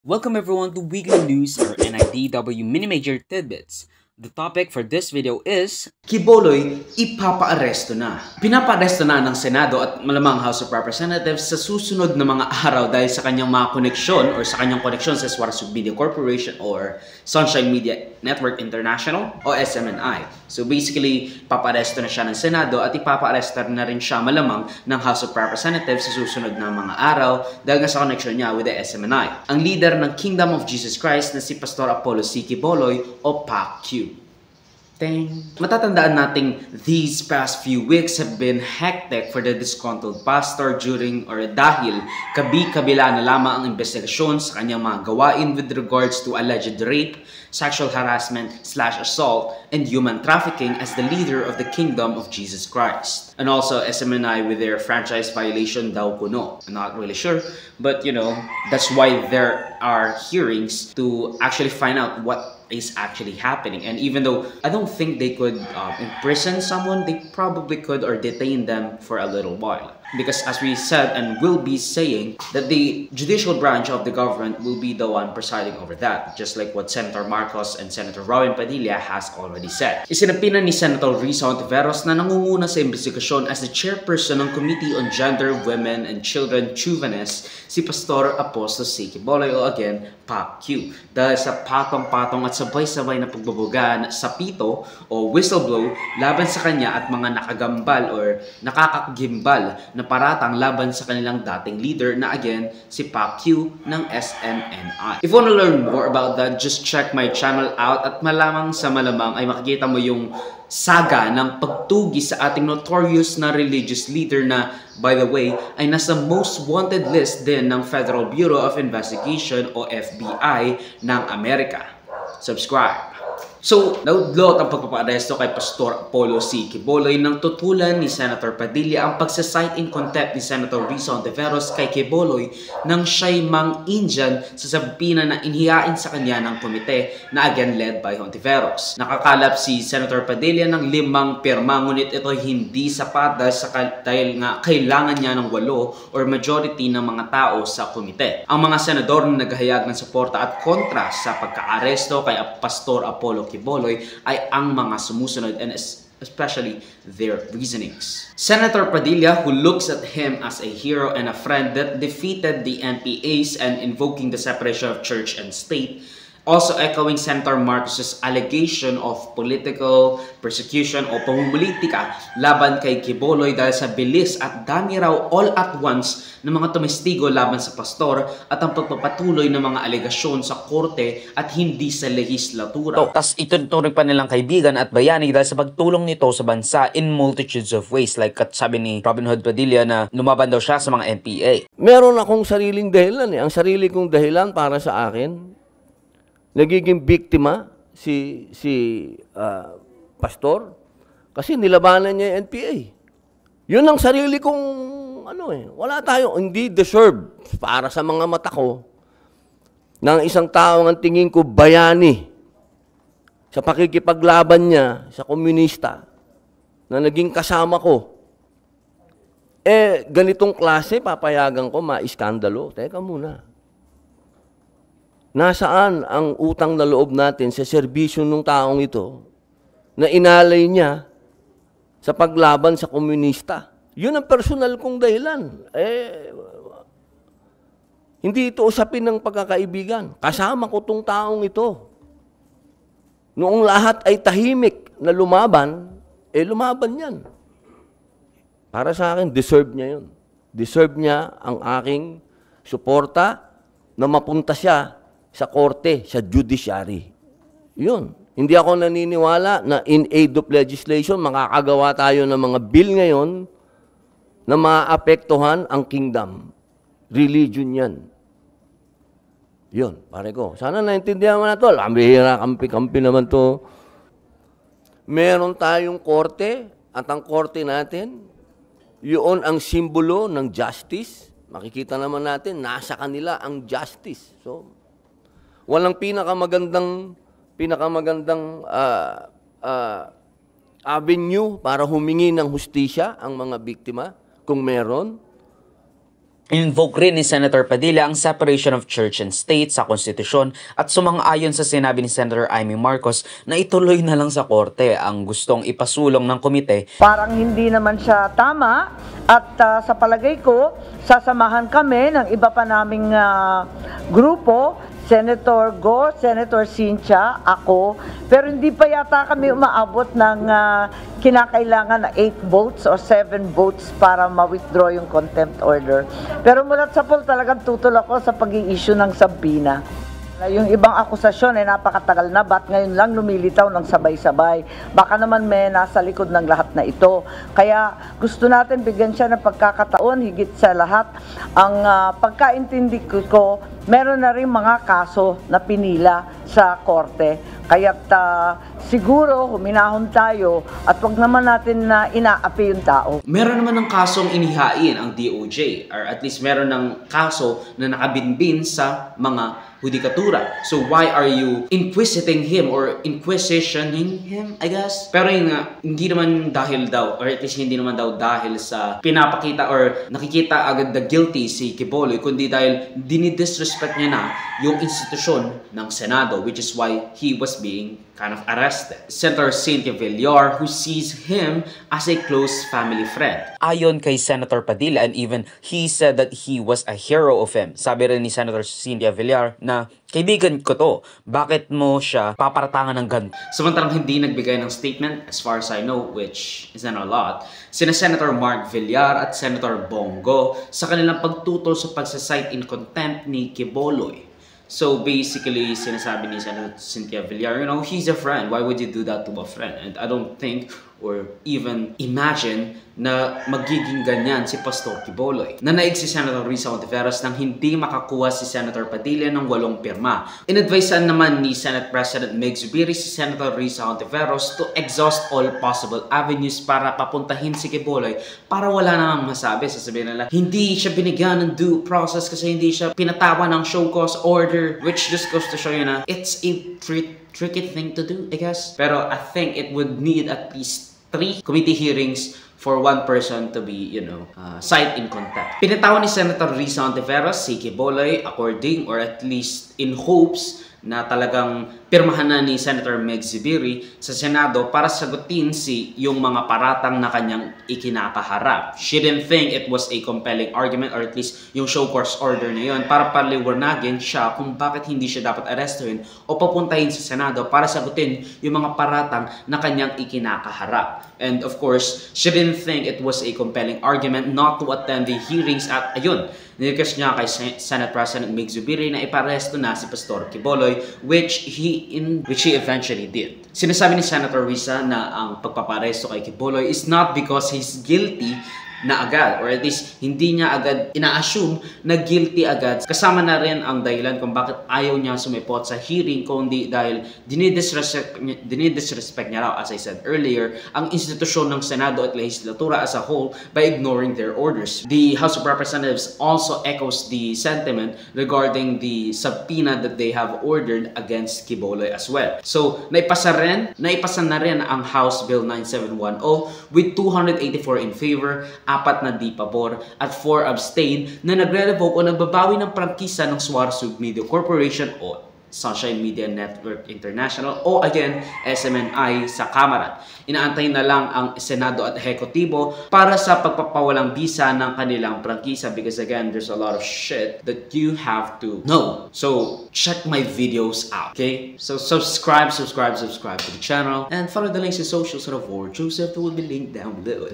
Welcome everyone to Weekly News or NIDW Mini Major Tidbits. The topic for this video is Quiboloy, ipapaaresto na. Pinapaaresto na ng Senado at malamang House of Representatives sa susunod na mga araw dahil sa kanyang mga koneksyon or sa kanyang koneksyon sa Suarez Media Corporation or Sunshine Media Network International o SMNI. So basically, papaaresto na siya ng Senado at ipapaaresto na rin siya malamang ng House of Representatives sa susunod na mga araw dahil nga sa koneksyon niya with the SMNI. Ang leader ng Kingdom of Jesus Christ na si Pastor Apollo C. Quiboloy o PAQ. Matatandaan nating these past few weeks have been hectic for the disgruntled pastor dahil kabi-kabila na lamang ang investigasyon sa kanyang mga gawain with regards to alleged rape, sexual harassment/assault, and human trafficking as the leader of the Kingdom of Jesus Christ. And also SMNI with their franchise violation daw kuno. I'm not really sure, but that's why there are hearings to actually find out what is actually happening. And even though I don't think they could imprison someone, they probably could or detain them for a little while. Because as we said and will be saying, that the judicial branch of the government will be the one presiding over that, just like what Senator Marcos and Senator Robin Padilla has already said. Isinapina ni Senator Risa Hontiveros na nangunguna sa investigasyon as the chairperson ng Committee on Gender, Women, and Children Chuvines, si Pastor Apostol C. Quiboloy o again, PAQ. Dahil sa patong-patong at sabay-sabay na pagbabugan sa pito o whistleblow laban sa kanya at mga nakagambal or nakakagimbal na paratang laban sa kanilang dating leader na again si PAQ ng SMNI. If you want to learn more about that, just check my channel out at malamang sa malamang ay makikita mo yung saga ng pagtugi sa ating notorious na religious leader na, by the way, ay nasa most wanted list din ng Federal Bureau of Investigation o FBI ng Amerika. Subscribe! So, naudlot ang pagpapaaresto kay Pastor Apollo C. Quiboloy nang tutulan ni Senator Padilla ang pagsasite in contempt ni Senator Risa Hontiveros kay Quiboloy nang siya'y mang-Indian sa sabina na inhiyain sa kanya ng komite na again led by Hontiveros. Nakakalap si Senator Padilla ng 5 pirma ngunit ito hindi sapat dahil nga kailangan niya ng 8 or majority ng mga tao sa komite. Ang mga senador na naghahayag ng suporta at kontra sa pagkaaresto kay Pastor Apollo Quiboloy ay ang mga sumusunod and especially their reasonings. Senator Padilla, who looks at him as a hero and a friend that defeated the NPAs and invoking the separation of church and state, also echoing Senator Marcos's allegation of political persecution o pamumulitika laban kay Quiboloy dahil sa bilis at dami raw all at once ng mga tumestigo laban sa pastor at ang pagpapatuloy ng mga alegasyon sa korte at hindi sa legislatura. tas ituturing pa nilang kaibigan at bayani dahil sa pagtulong nito sa bansa in multitudes of ways, like sabi ni Robin Hood Padilla na lumaban daw siya sa mga NPA. Meron akong sariling dahilan eh. Ang sarili kong dahilan para sa akin, nagiging biktima si pastor kasi nilabanan niya yung NPA. Yun ang sarili kong wala tayo, hindi deserve para sa mga mata ko ng isang tao ang tingin ko bayani sa pakikipaglaban niya sa komunista na naging kasama ko. Ganitong klase papayagan ko maiskandalo. Teka muna. Nasaan ang utang na loob natin sa serbisyo ng taong ito na inalay niya sa paglaban sa komunista? Yun ang personal kong dahilan. Hindi ito usapin ng pagkakaibigan. Kasama ko tong taong ito. Noong lahat ay tahimik na lumaban, lumaban yan. Para sa akin, deserve niya yun. Deserve niya ang aking suporta na mapunta siya sa korte, sa judiciary. Yun. Hindi ako naniniwala na in aid of legislation, makakagawa tayo ng mga bill ngayon na maapektuhan ang kingdom. Religion yan. Yun, pare ko. Sana naintindihan mo na ito. Bihira, kampi-kampi naman to. Meron tayong korte at ang korte natin, yun ang simbolo ng justice. Makikita naman natin, nasa kanila ang justice. So, walang pinakamagandang avenue para humingi ng hustisya ang mga biktima, kung meron. Invoke rin ni Senator Padilla ang separation of church and state sa konstitusyon at sumang-ayon sa sinabi ni Senator Amy Marcos na ituloy na lang sa korte ang gustong ipasulong ng komite. Parang hindi naman siya tama at sa palagay ko, sasamahan kami ng iba pa naming grupo, Senator Go, Senator Cynthia, ako, pero hindi pa yata kami umaabot ng kinakailangan na 8 votes or 7 votes para ma-withdraw yung contempt order. Pero mulat sa pool, talagang tutol ako sa pag-i-issue ng sabina. Yung ibang akusasyon ay napakatagal na, ba't ngayon lang lumilitaw ng sabay-sabay? Baka naman may nasa likod ng lahat na ito. Kaya gusto natin bigyan siya ng pagkakataon, higit sa lahat. Ang pagkaintindi ko, meron na rin mga kaso na pinila sa korte. Kaya't siguro huminahon tayo at wag naman natin na inaapi yung tao. Meron naman ng kasong inihain ang DOJ, or at least meron ng kaso na nakabinbin sa mga hudikatura. So why are you inquisiting him or inquisitioning him, I guess? Pero yun nga, hindi naman dahil daw, or at least hindi naman daw dahil sa pinapakita or nakikita agad na guilty si Quiboloy, kundi dahil dinidisrespect niya na yung institusyon ng Senado, which is why he was being kind of arrested. Senator Cynthia Villar, who sees him as a close family friend. Ayon kay Senator Padilla, and even he said that he was a hero of him. Sabi rin ni Senator Cynthia Villar na kaibigan ko to, bakit mo siya paparatangan ng ganito? Samantalang hindi nagbigay ng statement, as far as I know, which isn't a lot, sina Senator Mark Villar at Senator Bongo sa kanilang pagtutol sa pagsasite in contempt ni Quiboloy. So basically, sinasabi ni Senator Cynthia Villar, you know, he's a friend. Why would you do that to a friend? And I don't think or even imagine na magiging ganyan si Pastor Quiboloy. Nanaig si Senator Risa Hontiveros nang hindi makakuha si Senator Padilla ng 8 pirma. Inadvisean naman ni Senate President Meg Zubiri si Senator Risa Hontiveros to exhaust all possible avenues para papuntahin si Quiboloy para wala namang masabi. Sasabihin nila, hindi siya binigyan ng due process kasi hindi siya pinatawa ng show cause order, which just goes to show you na it's a tricky thing to do, I guess. Pero I think it would need at least 3 committee hearings for one person to be, you know, cite in contempt. Pinatawan ni Senator Risa Hontiveros si Quiboloy according or at least in hopes na talagang pirmahan na ni Senator Meg Zubiri sa Senado para sagutin yung mga paratang na kanyang ikinakaharap. She didn't think it was a compelling argument or at least yung show cause order na yun para paliwanagin siya kung bakit hindi siya dapat arrestuhin o papuntahin sa Senado para sagutin yung mga paratang na kanyang ikinakaharap. And of course, she didn't think it was a compelling argument not to attend the hearings at ayun, nirequest niya kay Senate President Meg Zubiri na iparesto na si Pastor Quiboloy, which he eventually did. Sinasabi ni Senator Risa na ang pagpaparesto kay Quiboloy is not because he's guilty na agad, or at least hindi niya agad ina-assume na guilty agad. Kasama na rin ang dahilan kung bakit ayaw niya sumipot sa hearing, kundi dahil dinidisrespect niya raw, as I said earlier, ang institusyon ng Senado at legislatura as a whole by ignoring their orders. The House of Representatives also echoes the sentiment regarding the subpoena that they have ordered against Quiboloy as well. So, naipasa na rin ang House Bill 9710 with 284 in favor, 4 na di pabor at 4 abstain na nagre-revoke o nagbabawi ng prangkisa ng Suarez Media Corporation o Sunshine Media Network International o again SMNI sa Kamara. Inaantay na lang ang Senado at Hekutibo para sa pagpapawalang bisa ng kanilang prangkisa because again there's a lot of shit that you have to know. So check my videos out, okay? So subscribe to the channel and follow the links in socials of Joseph that will be linked down below.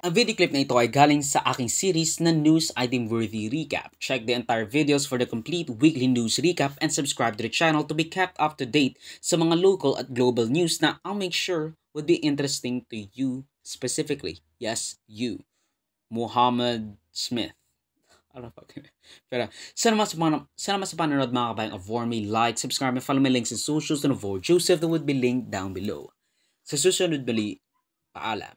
Ang video clip na ito ay galing sa aking series na News Item Worthy Recap. Check the entire videos for the complete weekly news recap and subscribe to the channel to be kept up to date sa mga local at global news na I'll make sure would be interesting to you specifically. Yes, you. Muhammad Smith. Pero salamat sa panonood mga kabayang. Avoid me, like, subscribe, and follow my links in socials and avoid Joseph that would be linked down below. Sa susunod muli, paalam.